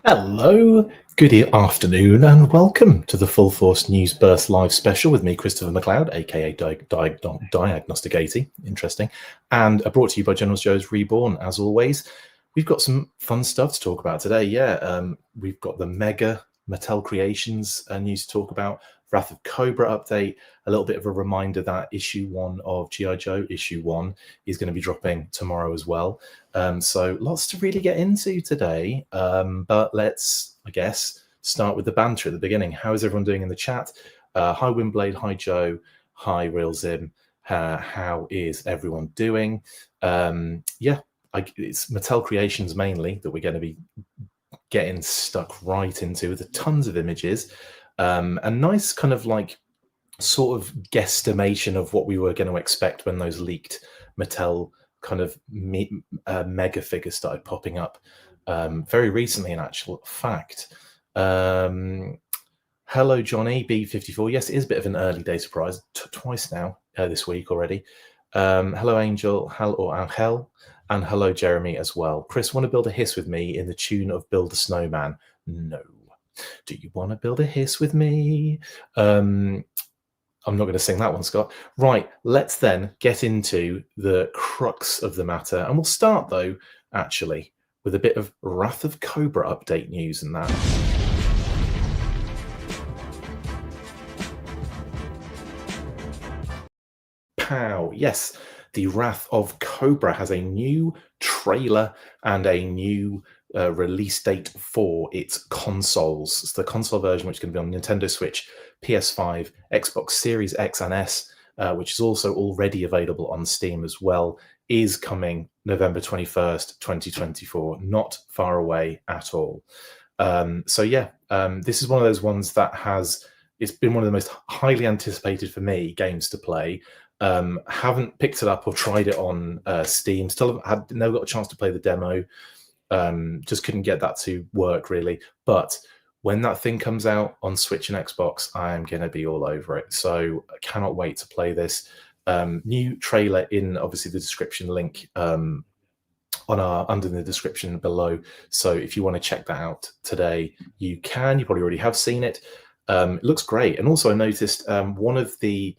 Hello, good afternoon, and welcome to the Full Force News Burst Live special with me, Christopher McLeod AKA Diagnostic 80. Interesting. And brought to you by General Joe's Reborn, as always. We've got some fun stuff to talk about today. We've got the mega Mattel Creations news to talk about, Wrath of Cobra update, a little bit of a reminder that issue 1 of G.I. Joe, issue 1, is going to be dropping tomorrow as well. So lots to really get into today. But let's, I guess, start with the banter at the beginning. How is everyone doing in the chat? Hi, Windblade. Hi, Joe. Hi, Real Zim. How is everyone doing? It's Mattel Creations mainly that we're going to be getting stuck right into with tons of images. A nice kind of like sort of guesstimation of what we were going to expect when those leaked Mattel kind of mega figures started popping up very recently, in actual fact. Hello, Johnny B54. Yes, it is a bit of an early day surprise. Twice now this week already. Hello, Angel. Hello, Angel. And hello, Jeremy, as well. Chris, want to build a hiss with me in the tune of Build a Snowman? No. Do you want to build a hiss with me? I'm not going to sing that one, Scott. Right, let's then get into the crux of the matter. And we'll start, though, actually, with a bit of Wrath of Cobra update news and that. Pow. Yes, the Wrath of Cobra has a new trailer and a new release date for its consoles. It's the console version, which is going to be on Nintendo Switch, PS5, Xbox Series X and S, which is also already available on Steam as well, is coming November 21st, 2024. Not far away at all. This is one of those ones that it's been one of the most highly anticipated for me games to play. Haven't picked it up or tried it on Steam. Still never got a chance to play the demo. Just couldn't get that to work really. But when that thing comes out on Switch and Xbox, I am going to be all over it. So I cannot wait to play this. New trailer in obviously the description link under the description below. So if you want to check that out today, you can. You probably already have seen it. It looks great. And also I noticed one of the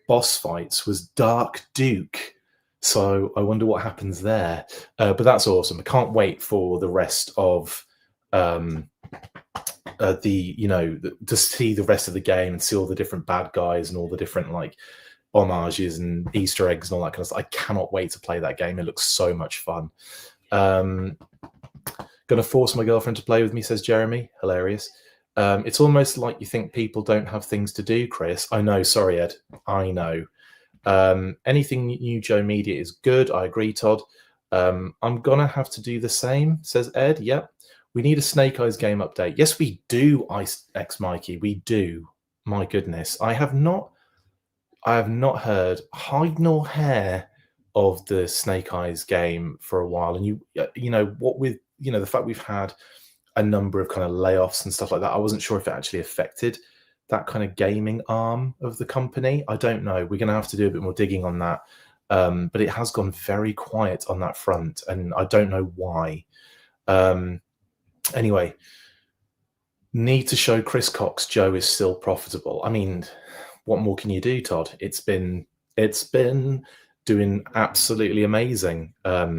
boss fights was Dark Duke. So I wonder what happens there. But that's awesome. I can't wait for the rest of to see the rest of the game and see all the different bad guys and all the different like homages and Easter eggs and all that kind of stuff. I cannot wait to play that game. It looks so much fun. Gonna force my girlfriend to play with me, says Jeremy. Hilarious. It's almost like you think people don't have things to do, Chris. I know. Sorry, Ed. I know. Anything new Joe Media is good. I agree, Todd. I'm gonna have to do the same, says Ed. Yep. We need a Snake Eyes game update. Yes, we do, X Mikey. We do. My goodness. I have not heard hide nor hair of the Snake Eyes game for a while. And you know what, with the fact we've had a number of kind of layoffs and stuff like that, I wasn't sure if it actually affected that kind of gaming arm of the company. I don't know. We're going to have to do a bit more digging on that. But it has gone very quiet on that front, and I don't know why. Anyway, need to show Chris Cox Joe is still profitable. I mean, what more can you do, Todd? It's been doing absolutely amazing. A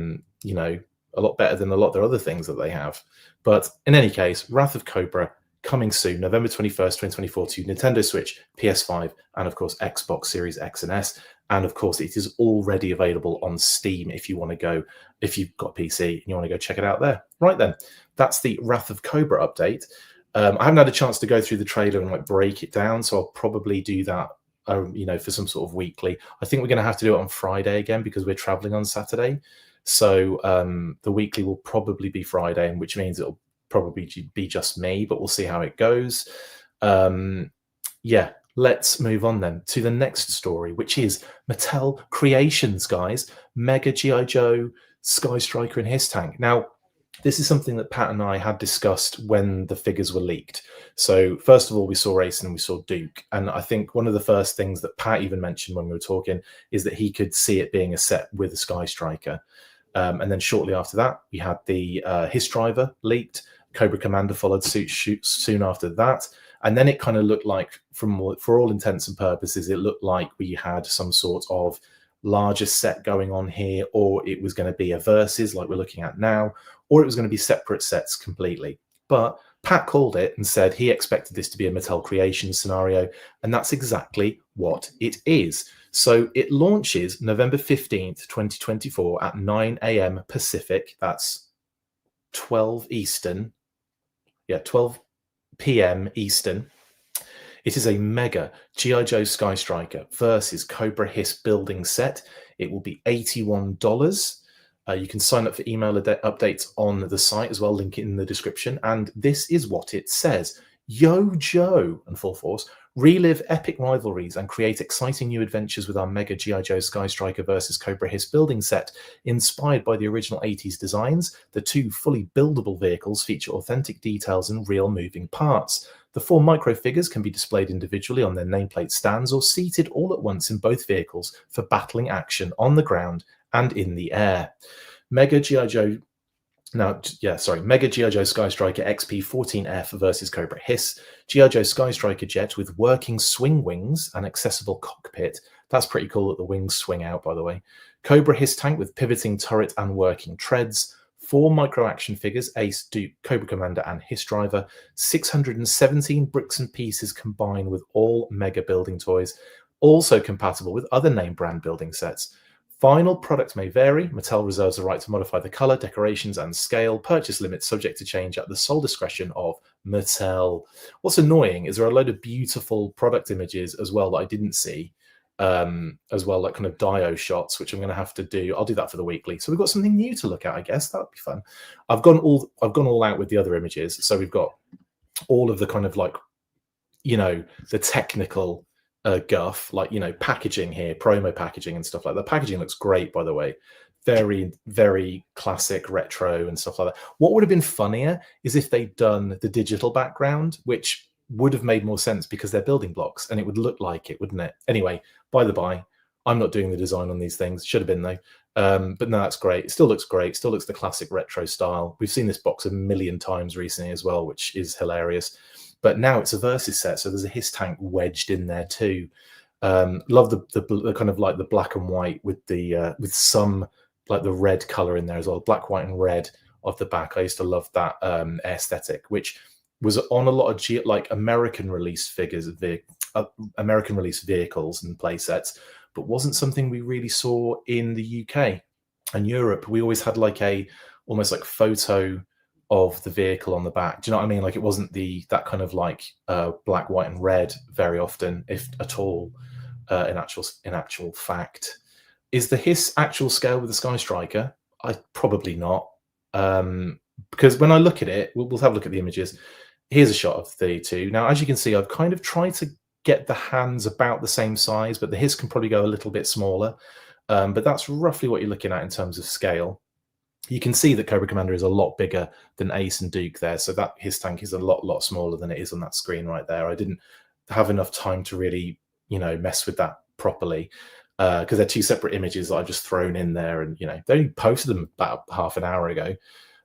lot better than a lot of their other things that they have. But in any case, Wrath of Cobra coming soon, November 21st, 2024 to Nintendo Switch, PS5, and of course Xbox Series X and S. And of course, it is already available on Steam if you want to go, if you've got PC and you want to go check it out there. Right then, that's the Wrath of Cobra update. I haven't had a chance to go through the trailer and like break it down, so I'll probably do that, for some sort of weekly. I think we're going to have to do it on Friday again because we're traveling on Saturday. So the weekly will probably be Friday, which means it'll probably be just me, but we'll see how it goes. Let's move on then to the next story, which is Mattel Creations, guys. Mega G.I. Joe, Sky Striker, and His Tank. Now, this is something that Pat and I had discussed when the figures were leaked. So first of all, we saw Racing and we saw Duke. And I think one of the first things that Pat even mentioned when we were talking is that he could see it being a set with a Sky Striker. And then shortly after that, we had the His Driver leaked. Cobra Commander followed suit soon after that. And then it kind of looked like, for all intents and purposes, it looked like we had some sort of larger set going on here, or it was going to be a versus like we're looking at now, or it was going to be separate sets completely. But Pat called it and said he expected this to be a Mattel Creations scenario, and that's exactly what it is. So it launches November 15th, 2024 at 9 a.m. Pacific. That's 12 Eastern. Yeah, 12 p.m. Eastern. It is a mega G.I. Joe Sky Striker versus Cobra Hiss building set. It will be $81. You can sign up for email updates on the site as well, link it in the description. And this is what it says. Yo Joe and Full Force, relive epic rivalries and create exciting new adventures with our mega G.I. Joe Sky Striker versus Cobra Hiss building set. Inspired by the original 80s designs, the two fully buildable vehicles feature authentic details and real moving parts. The 4 micro figures can be displayed individually on their nameplate stands or seated all at once in both vehicles for battling action on the ground and in the air. Mega G.I. Joe Mega G.I. Joe Sky Striker XP-14F versus Cobra Hiss. G.I. Joe Sky Striker jet with working swing wings and accessible cockpit. That's pretty cool that the wings swing out, by the way. Cobra Hiss tank with pivoting turret and working treads. 4 micro action figures, Ace, Duke, Cobra Commander, and Hiss Driver. 617 bricks and pieces combined with all mega building toys. Also compatible with other name brand building sets. Final product may vary. Mattel reserves the right to modify the color, decorations, and scale. Purchase limits subject to change at the sole discretion of Mattel. What's annoying is there are a load of beautiful product images as well that I didn't see, as well, like kind of Dio shots, which I'm going to have to do. I'll do that for the weekly. So we've got something new to look at, I guess. That would be fun. I've gone all out with the other images. So we've got all of the kind of like, the technical guff, like, packaging here, promo packaging and stuff like that. The packaging looks great, by the way. Very, very classic retro and stuff like that. What would have been funnier is if they'd done the digital background, which would have made more sense because they're building blocks and it would look like it, wouldn't it? Anyway, by the by, I'm not doing the design on these things. Should have been though. But no, that's great. It still looks great. Still looks the classic retro style. We've seen this box a million times recently as well, which is hilarious. But now it's a versus set, so there's a Hiss tank wedged in there too. Love the kind of like the black and white with the with some like the red color in there as well, black, white, and red of the back. I used to love that aesthetic, which was on a lot of like American release figures, American release vehicles and play sets, but wasn't something we really saw in the UK and Europe. We always had like almost like photo of the vehicle on the back. Do you know what I mean? Like it wasn't that kind of like black, white, and red very often, if at all. In actual fact, is the Hiss actual scale with the Sky Striker? Probably not, because when I look at it, we'll have a look at the images. Here's a shot of the two. Now, as you can see, I've kind of tried to get the hands about the same size, but the Hiss can probably go a little bit smaller. But that's roughly what you're looking at in terms of scale. You can see that Cobra Commander is a lot bigger than Ace and Duke there, so that Hiss tank is a lot smaller than it is on that screen right there. I didn't have enough time to really, mess with that properly because they're two separate images that I've just thrown in there, and they only posted them about half an hour ago.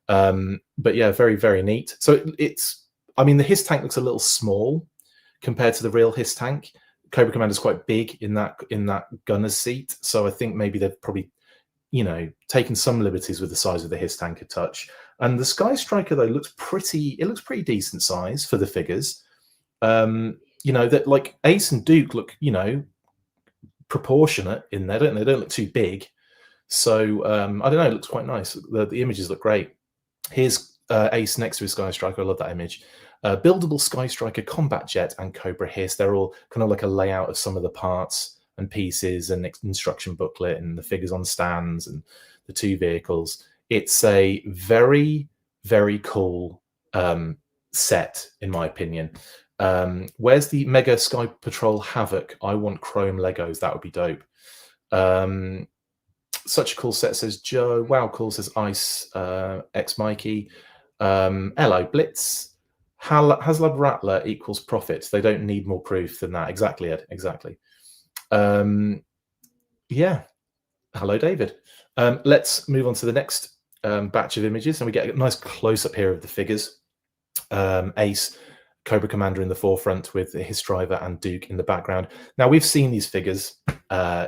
But yeah, very, very neat. So the Hiss tank looks a little small compared to the real Hiss tank. Cobra Commander is quite big in that gunner's seat, so I think maybe they've probably taken some liberties with the size of the Hiss tank a touch. And the Sky Striker though looks pretty decent size for the figures. That like Ace and Duke look, proportionate in there, don't they? They don't look too big. So I don't know, it looks quite nice. The images look great. Here's Ace next to his Sky Striker. I love that image. Buildable Sky Striker combat jet and Cobra Hiss. They're all kind of like a layout of some of the parts and pieces and instruction booklet and the figures on stands and the two vehicles. It's a very, very cool set, in my opinion. Where's the Mega Sky Patrol Havoc? I want chrome Legos. That would be dope. Such a cool set, says Joe. Wow, cool, says Ice X Mikey. Hello, Blitz. Haslab Rattler equals profit. They don't need more proof than that. Exactly, Ed. Exactly. Yeah. Hello, David. Let's move on to the next batch of images, and we get a nice close-up here of the figures. Ace, Cobra Commander in the forefront with his driver and Duke in the background. Now we've seen these figures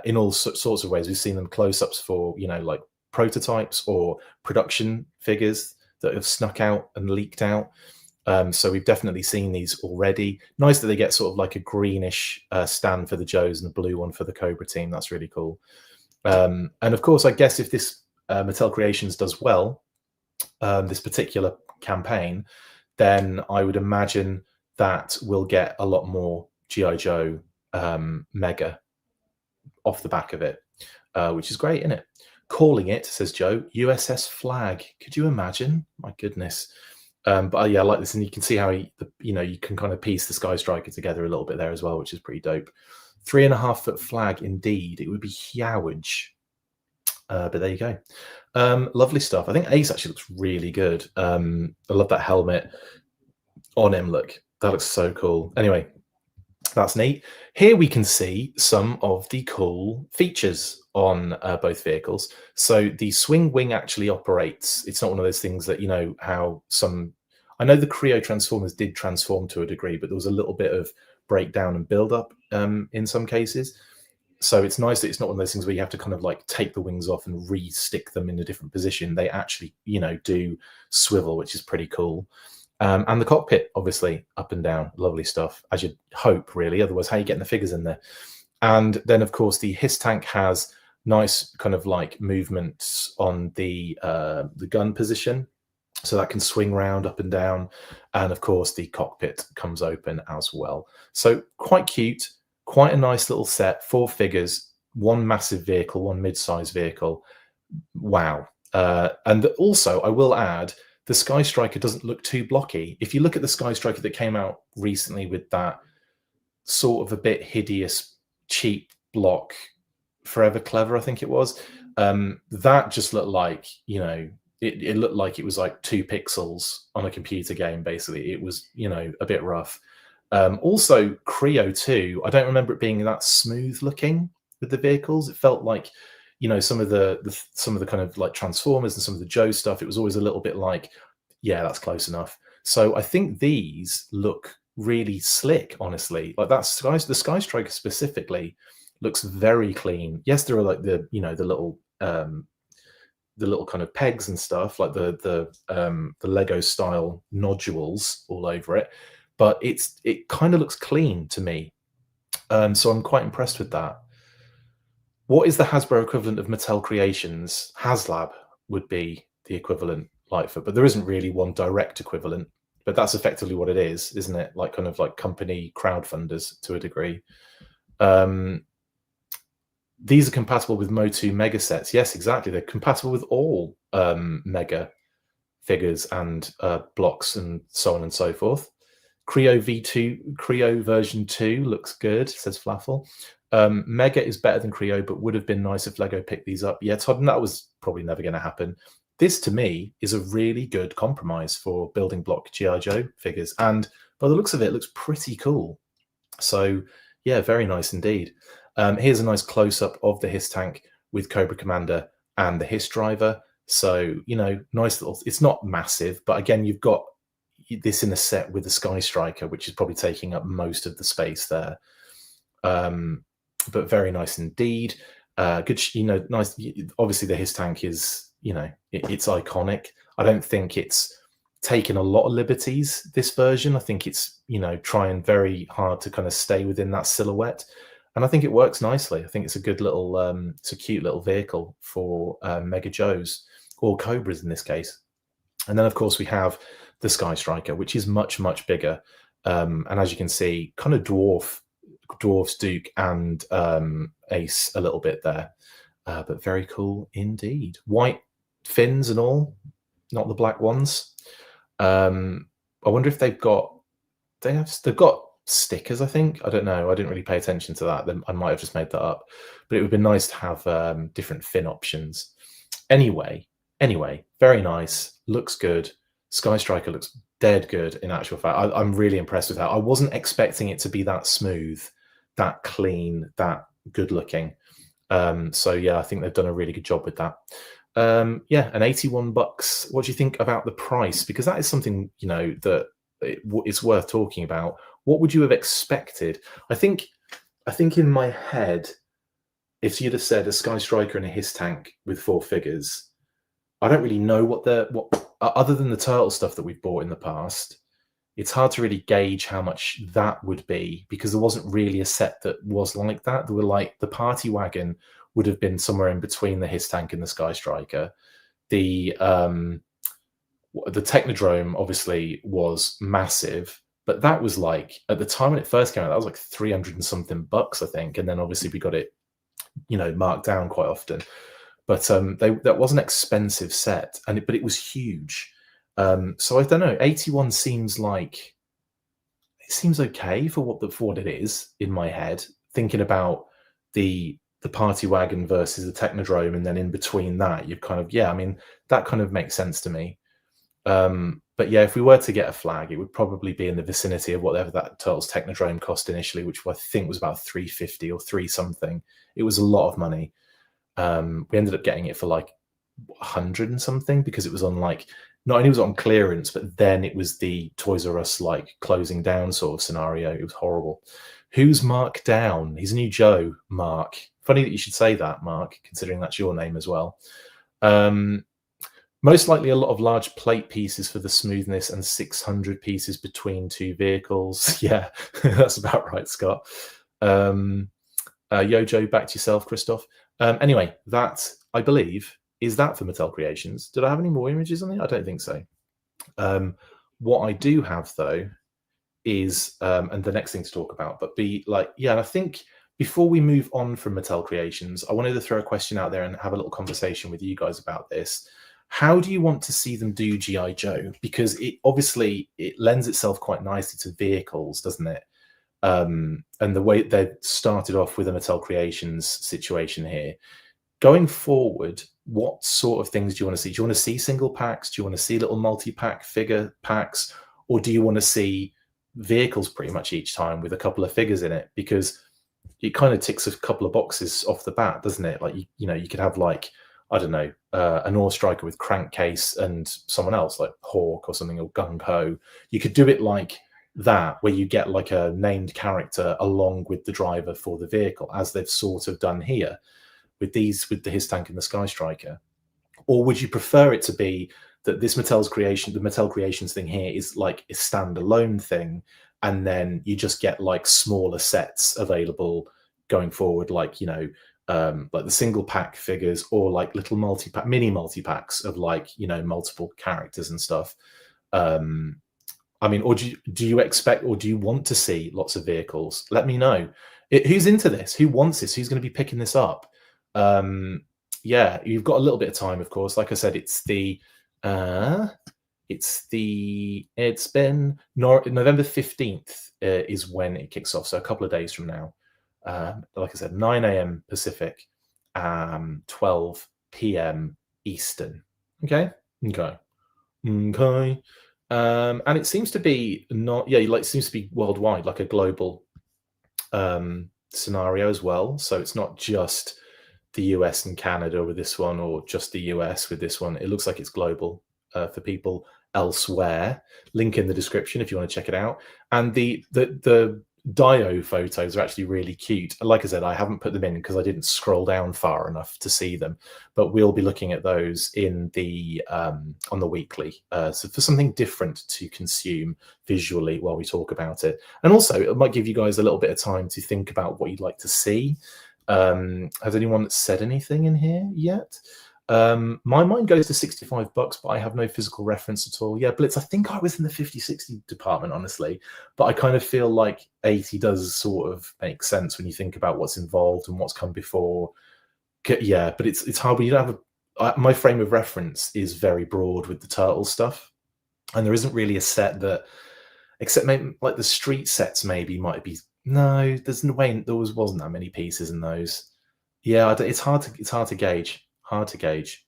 in all sorts of ways. We've seen them close-ups for, you know, like prototypes or production figures that have snuck out and leaked out. So we've definitely seen these already. Nice that they get sort of like a greenish stand for the Joes and the blue one for the Cobra team. That's really cool. And of course, I guess if this Mattel Creations does well, this particular campaign, then I would imagine that we'll get a lot more G.I. Joe Mega off the back of it, which is great, isn't it? Calling it, says Joe, USS Flag. Could you imagine? My goodness. But yeah, I like this, and you can see how you can kind of piece the Sky Striker together a little bit there as well, which is pretty dope. 3.5 foot flag, indeed. It would be huge. But there you go. Lovely stuff. I think Ace actually looks really good. I love that helmet on him. Look, that looks so cool. Anyway, that's neat. Here we can see some of the cool features on both vehicles. So the swing wing actually operates. It's not one of those things that, you know, how some... I know the Creo Transformers did transform to a degree, but there was a little bit of breakdown and build up in some cases. So it's nice that it's not one of those things where you have to kind of like take the wings off and re-stick them in a different position. They actually, you know, do swivel, which is pretty cool. And the cockpit, obviously, up and down, lovely stuff, as you'd hope, really. Otherwise, how are you getting the figures in there? And then, of course, the HISS tank has nice kind of like movements on the gun position, so that can swing round up and down. And of course, the cockpit comes open as well. So quite cute, quite a nice little set. 4 figures, 1 massive vehicle, 1 mid-sized vehicle. Wow. And also, I will add, the Sky Striker doesn't look too blocky. If you look at the Sky Striker that came out recently with that sort of a bit hideous, cheap block, Forever Clever, I think it was, that just looked like, you know, it looked like it was like 2 pixels on a computer game, basically. It was, you know, a bit rough. Also, Creo 2, I don't remember it being that smooth looking with the vehicles. It felt like, you know, some of the kind of like Transformers and some of the Joe stuff, it was always a little bit like, yeah, that's close enough. So I think these look really slick, honestly. Like the Sky Striker specifically looks very clean. Yes, there are like the, you know, the little kind of pegs and stuff, like the Lego style nodules all over it, but it kind of looks clean to me. So I'm quite impressed with that. What is the Hasbro equivalent of Mattel Creations? HasLab would be the equivalent, Lightfoot, but there isn't really one direct equivalent. But that's effectively what it is, isn't it? Like kind of like company crowdfunders to a degree. These are compatible with Motu Mega sets. Yes, exactly. They're compatible with all Mega figures and blocks and so on and so forth. Creo V2, Creo version 2 looks good, says Flaffle. Mega is better than Creo, but would have been nice if Lego picked these up. Yeah, Todd, that was probably never going to happen. This, to me, is a really good compromise for building block G.I. Joe figures. And by the looks of it, it looks pretty cool. So, yeah, very nice indeed. Here's a nice close-up of the HISS tank with Cobra Commander and the HISS driver. So, you know, nice little... It's not massive, but again, you've got this in a set with the Sky Striker, which is probably taking up most of the space there. But very nice indeed. Good, you know, nice. Obviously, the HISS tank is, you know, it's iconic. I don't think it's taken a lot of liberties, this version. I think it's, you know, trying very hard to kind of stay within that silhouette. And I think it works nicely. I think it's a good little, it's a cute little vehicle for Mega Joes, or Cobras in this case. And then, of course, we have the Sky Striker, which is much, much bigger. And as you can see, kind of dwarfs Duke and Ace a little bit there. But very cool indeed. White fins and all, not the black ones. I wonder if they've got stickers, I think. I don't know. I didn't really pay attention to that. I might have just made that up. But it would be nice to have different fin options. Anyway, very nice. Looks good. Sky Striker looks dead good in actual fact. I'm really impressed with that. I wasn't expecting it to be that smooth, that clean, that good looking. So yeah, I think they've done a really good job with that. Yeah, and $81. What do you think about the price? Because that is something, you know, that it's worth talking about. What would you have expected? I think in my head, if you'd have said a Sky Striker and a Hiss tank with 4 figures, I don't really know what other than the turtle stuff that we've bought in the past. It's hard to really gauge how much that would be, because there wasn't really a set that was like that. There were like the Party Wagon would have been somewhere in between the Hiss tank and the Sky Striker. The Technodrome obviously was massive, but that was like, at the time when it first came out, that was like 300 and something bucks, I think. And then obviously we got it, marked down quite often. But that was an expensive set, but it was huge. So I don't know. 81 seems okay for what it is in my head. Thinking about the Party Wagon versus the Technodrome, and then in between that, you're kind of, I mean, that kind of makes sense to me. But yeah, if we were to get a flag, it would probably be in the vicinity of whatever that Turtles Technodrome cost initially, which I think was about 350 or 3 something. It was a lot of money. We ended up getting it for like 100 and something, because it was on like, not only was it on clearance, but then it was the Toys R Us like closing down sort of scenario. It was horrible. Who's Mark Down? He's a new Joe, Mark. Funny that you should say that, Mark, considering that's your name as well. Most likely a lot of large plate pieces for the smoothness and 600 pieces between 2 vehicles. Yeah, that's about right, Scott. Yojo, back to yourself, Christoph. Anyway, that, I believe, is that for Mattel Creations. Did I have any more images on it? I don't think so. What I do have, though, is, and the next thing to talk about, but and I think before we move on from Mattel Creations, I wanted to throw a question out there and have a little conversation with you guys about this. How do you want to see them do G.I. Joe? Because it lends itself quite nicely to vehicles, doesn't it? And the way they started off with a Mattel Creations situation here. Going forward, what sort of things do you want to see? Do you want to see single packs? Do you want to see little multi-pack figure packs? Or do you want to see vehicles pretty much each time with a couple of figures in it? Because it kind of ticks a couple of boxes off the bat, doesn't it? Like, you could have like, I don't know, an North Striker with Crankcase and someone else like Hawk or something, or Gung Ho. You could do it like that, where you get like a named character along with the driver for the vehicle, as they've sort of done here with the Hiss tank and the Sky Striker. Or would you prefer it to be that this the Mattel Creations thing here is like a standalone thing, and then you just get like smaller sets available going forward, like, like the single pack figures, or like little mini multi-packs of like, multiple characters and stuff. I mean, or do you expect, or do you want to see lots of vehicles? Let me know. Who's into this? Who wants this? Who's going to be picking this up? Yeah, you've got a little bit of time, of course. Like I said, it's been November 15th is when it kicks off. So a couple of days from now. Like I said, 9 a.m. Pacific, 12 p.m. Eastern. Okay. And it seems to be it seems to be worldwide, like a global scenario as well. So it's not just the US and Canada with this one, or just the US with this one. It looks like it's global for people elsewhere. Link in the description if you want to check it out. And the Dio photos are actually really cute. Like I said, I haven't put them in because I didn't scroll down far enough to see them, but we'll be looking at those in the on the weekly, so for something different to consume visually while we talk about it. And also it might give you guys a little bit of time to think about what you'd like to see. Has anyone said anything in here yet? My mind goes to $65, but I have no physical reference at all. Yeah, Blitz, I think I was in the 50-60 department, honestly, but I kind of feel like 80 does sort of make sense when you think about what's involved and what's come before. Yeah, but it's hard when you don't have my frame of reference is very broad with the turtle stuff, and there isn't really a set that, except maybe like the street sets maybe might be. No, there's no way, wasn't that many pieces in those. Yeah, it's hard to gauge. Hard to gauge.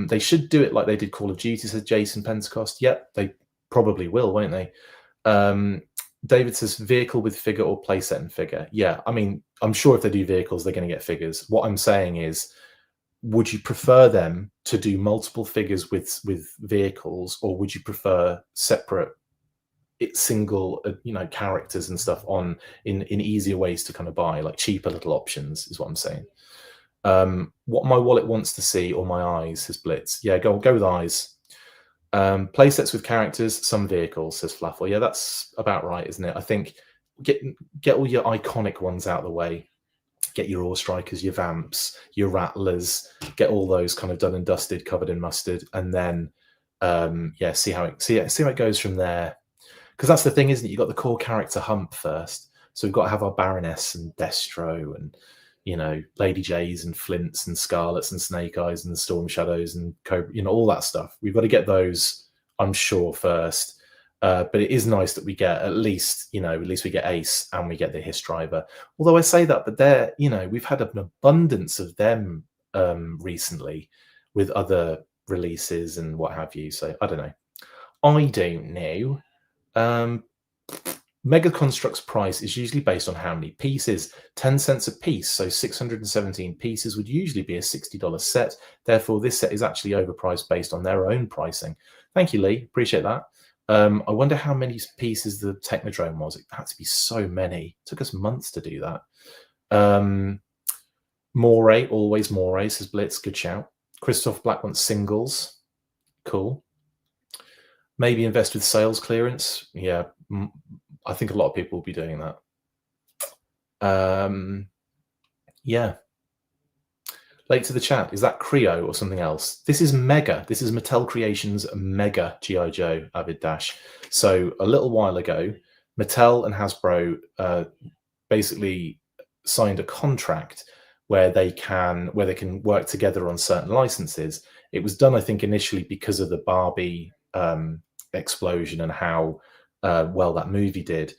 They should do it like they did Call of Duty, says Jason Pentecost. Yep, they probably will, won't they? David says vehicle with figure or playset and figure. Yeah, I mean, I'm sure if they do vehicles, they're going to get figures. What I'm saying is, would you prefer them to do multiple figures with vehicles, or would you prefer separate it's single, characters and stuff on in easier ways to kind of buy, like cheaper little options, is what I'm saying. What my wallet wants to see, or my eyes, says Blitz. Yeah, go with eyes. Play sets with characters, some vehicles, says Flaffle. Yeah, that's about right, isn't it? I think get all your iconic ones out of the way. Get your Ore Strikers, your Vamps, your Rattlers, get all those kind of done and dusted, covered in mustard, and then see how it goes from there. Because that's the thing, isn't it? You've got the core character hump first. So we've got to have our Baroness and Destro and, Lady Jays and Flints and Scarlets and Snake Eyes and Storm Shadows and Cobra, all that stuff. We've got to get those, I'm sure, first. But it is nice that we get at least we get Ace and we get the Hiss Driver. Although I say that, but they're, we've had an abundance of them recently with other releases and what have you. So I don't know. I don't know. Mega Construct's price is usually based on how many pieces. 10 cents a piece, so 617 pieces would usually be a $60 set. Therefore, this set is actually overpriced based on their own pricing. Thank you, Lee. Appreciate that. I wonder how many pieces the Technodrome was. It had to be so many. It took us months to do that. Moray, always Moray, says Blitz. Good shout. Christoph Black wants singles. Cool. Maybe invest with sales clearance. Yeah, I think a lot of people will be doing that. Yeah. Late to the chat. Is that Creo or something else? This is Mega. This is Mattel Creations Mega G.I. Joe, Avid Dash. So a little while ago, Mattel and Hasbro basically signed a contract where they can work together on certain licenses. It was done, I think, initially because of the Barbie explosion and how well that movie did.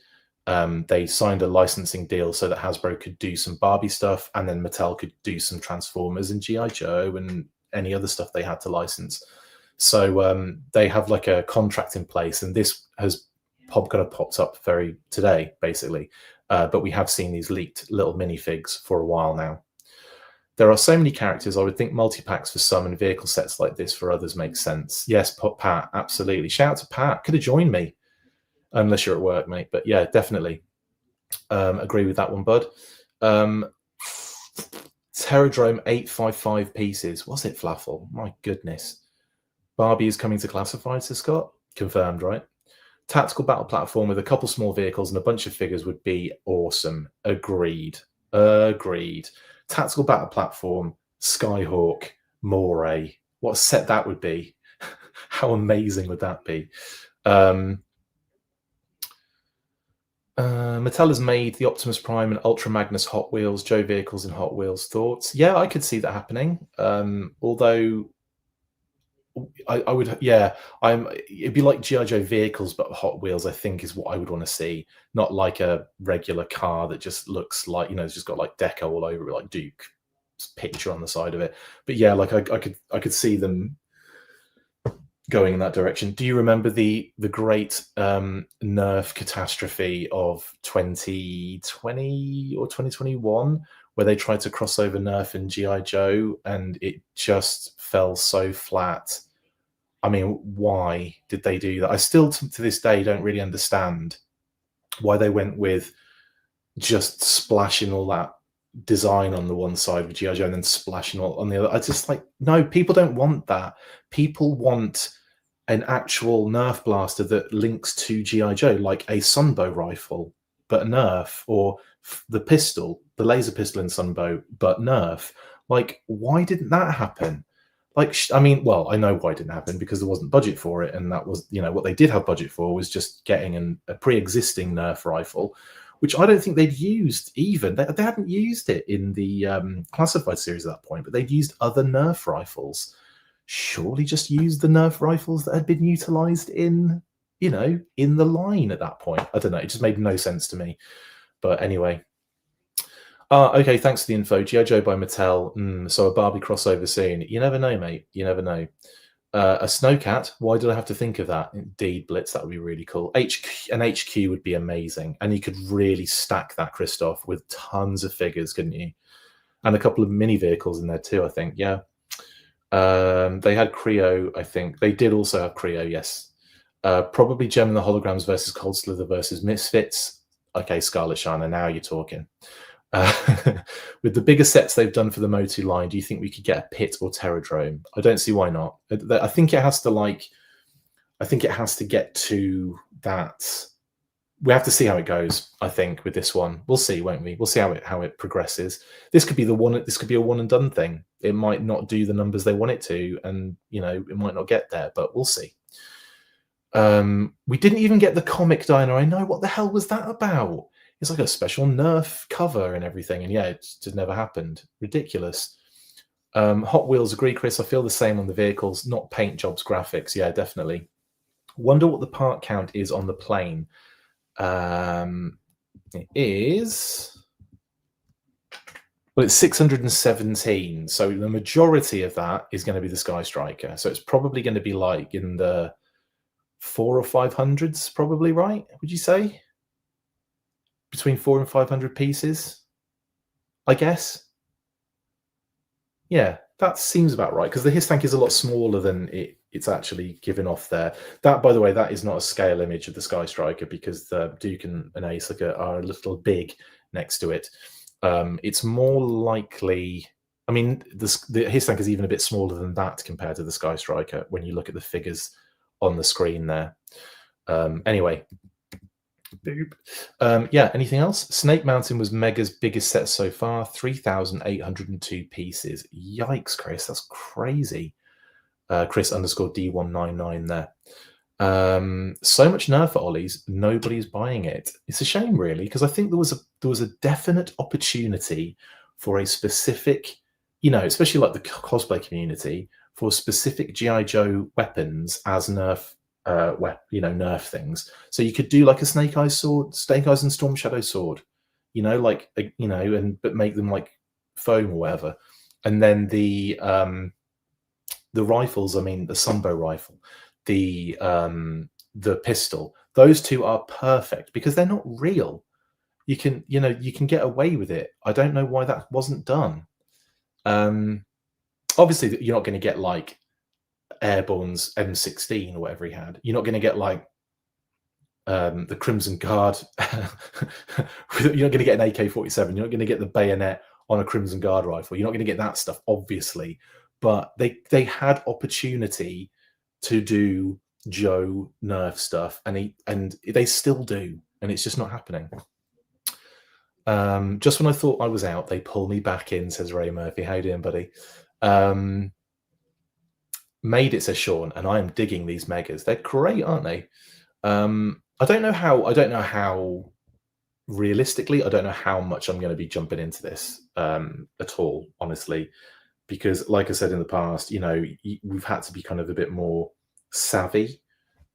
They signed a licensing deal so that Hasbro could do some Barbie stuff, and then Mattel could do some Transformers and G.I. Joe and any other stuff they had to license. So they have like a contract in place, and this has popped up today, basically. But we have seen these leaked little minifigs for a while now. There are so many characters. I would think multi-packs for some and vehicle sets like this for others make sense. Yes, Pat, absolutely. Shout out to Pat. Could have joined me. Unless you're at work, mate. But yeah, definitely. Agree with that one, bud. Terradrome 855 pieces. Was it Flaffle? My goodness. Barbie is coming to classified, says Scott. Confirmed, right? Tactical battle platform with a couple small vehicles and a bunch of figures would be awesome. Agreed. Tactical battle platform, Skyhawk, Moray. What a set that would be. How amazing would that be? Mattel has made the Optimus Prime and Ultra Magnus Hot Wheels, Joe vehicles and Hot Wheels. Thoughts? Yeah, I could see that happening. Although I would, it'd be like G.I. Joe vehicles, but Hot Wheels, I think, is what I would want to see. Not like a regular car that just looks like, it's just got like deco all over it, like Duke's picture on the side of it. But yeah, like I could see them going in that direction. Do you remember the great Nerf catastrophe of 2020 or 2021, where they tried to cross over Nerf and G.I. Joe, and it just fell so flat? I mean, why did they do that? I still, to this day, don't really understand why they went with just splashing all that design on the one side with G.I. Joe and then splashing all on the other. I just no, people don't want that. People want an actual Nerf blaster that links to G.I. Joe, like a Sunbow rifle, but Nerf, or the pistol, the laser pistol in Sunbow, but Nerf. Like, why didn't that happen? Like, I mean, well, I know why it didn't happen, because there wasn't budget for it, and that was, what they did have budget for was just getting a pre-existing Nerf rifle, which I don't think they'd used even. They hadn't used it in the classified series at that point, but they'd used other Nerf rifles. Surely just use the Nerf rifles that had been utilized in the line at that point. I don't know. It just made no sense to me. But anyway. Okay, thanks for the info. G.I. Joe by Mattel. So a Barbie crossover soon. You never know, mate. You never know. A Snowcat. Why did I have to think of that? Indeed, Blitz. That would be really cool. An HQ would be amazing. And you could really stack that, Christoph, with tons of figures, couldn't you? And a couple of mini vehicles in there too, I think. Yeah. They had Creo, I think. They did also have Creo, yes. Probably Gem and the Holograms versus Cold Slither versus Misfits. Okay, Scarlet Shiner, now you're talking. With the bigger sets they've done for the Motu line, do you think we could get a Pit or Terradrome? I don't see why not. I think it has to get to that. We have to see how it goes. I think with this one, we'll see, won't we? We'll see how it progresses. This could be the one. This could be a one and done thing. It might not do the numbers they want it to, and it might not get there. But we'll see. We didn't even get the comic diner. I know, what the hell was that about? It's like a special Nerf cover and everything, and yeah, it just never happened. Ridiculous. Hot Wheels, agree, Chris. I feel the same on the vehicles, not paint jobs, graphics. Yeah, definitely. Wonder what the part count is on the plane. It is, well, it's 617. So the majority of that is going to be the Sky Striker. So it's probably going to be like in the 400 or 500s, probably, right? Would you say between 400 and 500 pieces? I guess. Yeah, that seems about right, because the His tank is a lot smaller than it's actually given off there. That, by the way, that is not a scale image of the Sky Striker, because the Duke and Ace are a little big next to it. It's more likely, I mean, the His tank is even a bit smaller than that compared to the Sky Striker when you look at the figures on the screen there. Anyway. Yeah, anything else? Snake Mountain was Mega's biggest set so far, 3,802 pieces. Yikes, Chris, that's crazy. Chris _ D199 there. So much Nerf for Ollies, nobody's buying it. It's a shame, really, because I think there was a definite opportunity for a specific, especially like the cosplay community, for specific G.I. Joe weapons as Nerf. Nerf things. So you could do like a Snake Eyes and Storm Shadow sword, but make them like foam or whatever. And then the rifles, I mean, the Sunbow rifle, the pistol, those two are perfect because they're not real. You can get away with it. I don't know why that wasn't done. Obviously, you're not going to get like Airborne's M16 or whatever he had. You're not going to get like the Crimson Guard. You're not going to get an AK-47. You're not going to get the bayonet on a Crimson Guard rifle. You're not going to get that stuff, obviously. But they had opportunity to do Joe Nerf stuff, and they still do, and it's just not happening. Just when I thought I was out, they pull me back in, says Ray Murphy. How you doing, buddy? Made it, says Sean, and I am digging these Megas. They're great, aren't they? I don't know how realistically, I don't know how much I'm going to be jumping into this at all, honestly, because like I said in the past, we've had to be kind of a bit more savvy.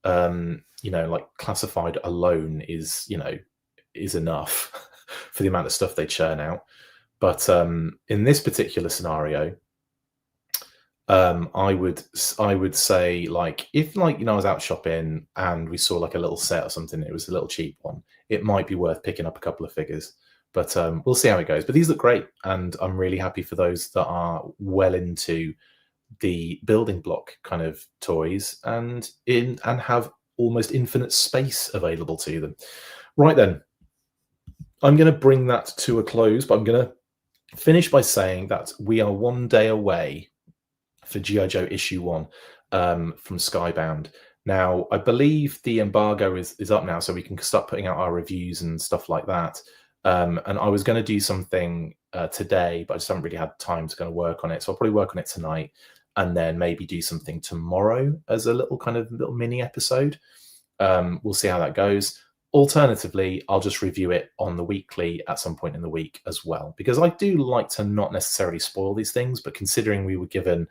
Like classified alone is enough for the amount of stuff they churn out. But in this particular scenario, I would say, like, if I was out shopping and we saw like a little set or something, it was a little cheap one, it might be worth picking up a couple of figures. But we'll see how it goes. But these look great, and I'm really happy for those that are well into the building block kind of toys and have almost infinite space available to them. Right then, I'm going to bring that to a close, but I'm going to finish by saying that we are one day away for G.I. Joe issue 1 from Skybound. Now, I believe the embargo is up now, so we can start putting out our reviews and stuff like that. And I was going to do something today, but I just haven't really had time to kind of work on it. So I'll probably work on it tonight, and then maybe do something tomorrow as a little mini episode. We'll see how that goes. Alternatively, I'll just review it on the weekly at some point in the week as well, because I do like to not necessarily spoil these things, but considering we were given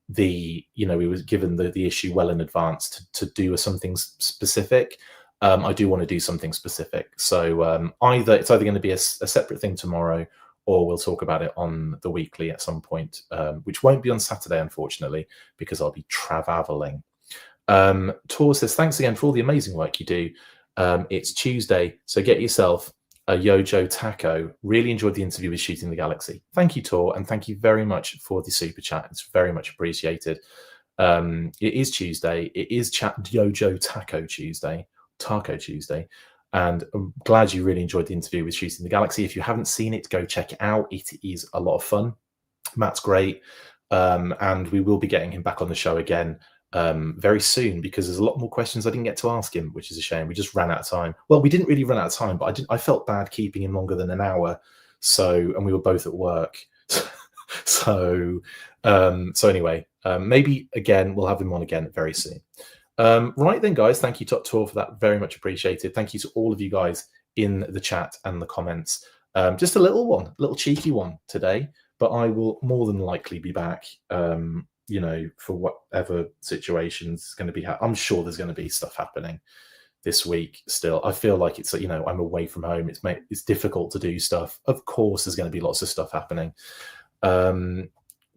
the issue well in advance to do something specific, I do want to do something specific. So it's either going to be a separate thing tomorrow, or we'll talk about it on the weekly at some point, which won't be on Saturday, unfortunately, because I'll be traveling. Tor says, thanks again for all the amazing work you do. It's Tuesday, so get yourself a Yojo taco. Really enjoyed the interview with Shooting the Galaxy. Thank you, Tor, and thank you very much for the super chat. It's very much appreciated. It is Tuesday. It is Yojo Taco Tuesday. And I'm glad you really enjoyed the interview with Shooting the Galaxy. If you haven't seen it, go check it out. It is a lot of fun. Matt's great. And we will be getting him back on the show again very soon, because there's a lot more questions I didn't get to ask him, which is a shame. We just ran out of time. Well, we didn't really run out of time, but I felt bad keeping him longer than an hour. And we were both at work. So anyway, maybe again, we'll have him on again very soon. Right then, guys, thank you to all for that. Very much appreciated. Thank you to all of you guys in the chat and the comments. Just a little cheeky one today, but I will more than likely be back, for whatever situations is going to be. I'm sure there's going to be stuff happening this week still. I feel like it's, I'm away from home. It's difficult to do stuff. Of course, there's going to be lots of stuff happening.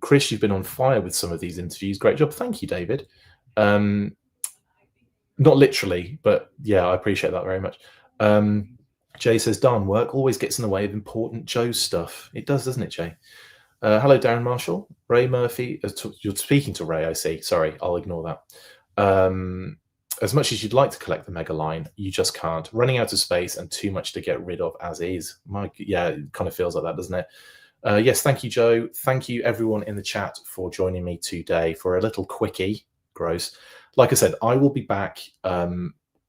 Chris, you've been on fire with some of these interviews. Great job. Thank you, David. Not literally, but yeah, I appreciate that very much. Jay says, darn, work always gets in the way of important Joe's stuff. It does, doesn't it, Jay? Hello, Darren Marshall. Ray Murphy. You're speaking to Ray, I see. Sorry, I'll ignore that. As much as you'd like to collect the Mega Line, you just can't. Running out of space and too much to get rid of as is. Yeah, it kind of feels like that, doesn't it? Yes, thank you, Joe. Thank you, everyone in the chat, for joining me today for a little quickie. Gross. Like I said, I will be back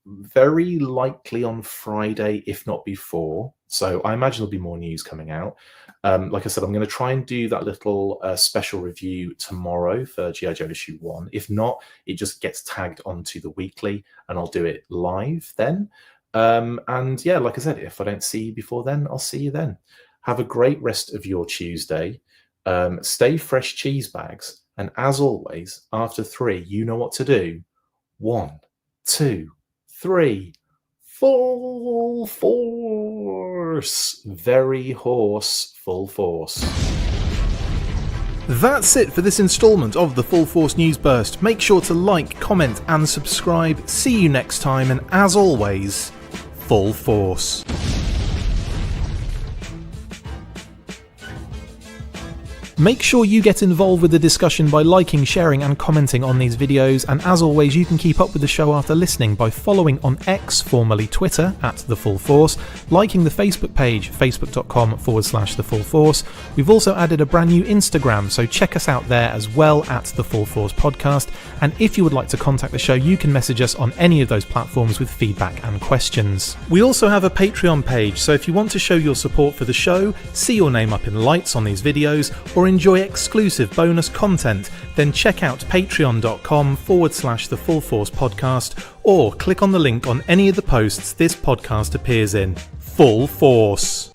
very likely on Friday, if not before. So I imagine there'll be more news coming out. Like I said, I'm going to try and do that little special review tomorrow for G.I. Joe issue 1. If not, it just gets tagged onto the weekly and I'll do it live then. And yeah, like I said, if I don't see you before then, I'll see you then. Have a great rest of your Tuesday. Stay fresh, cheese bags. And as always, after 3, you know what to do. 1, 2, 3. Full force. Very hoarse, full force. That's it for this instalment of the Full Force News Burst. Make sure to like, comment and subscribe. See you next time, and as always, full force. Make sure you get involved with the discussion by liking, sharing and commenting on these videos, and as always you can keep up with the show after listening by following on X, formerly Twitter, @TheFullForce, liking the Facebook page, facebook.com/TheFullForce. We've also added a brand new Instagram, so check us out there as well, @TheFullForce Podcast, and if you would like to contact the show you can message us on any of those platforms with feedback and questions. We also have a Patreon page, so if you want to show your support for the show, see your name up in lights on these videos, or enjoy exclusive bonus content, then check out patreon.com/TheFullForce Podcast, or click on the link on any of the posts this podcast appears in. Full Force.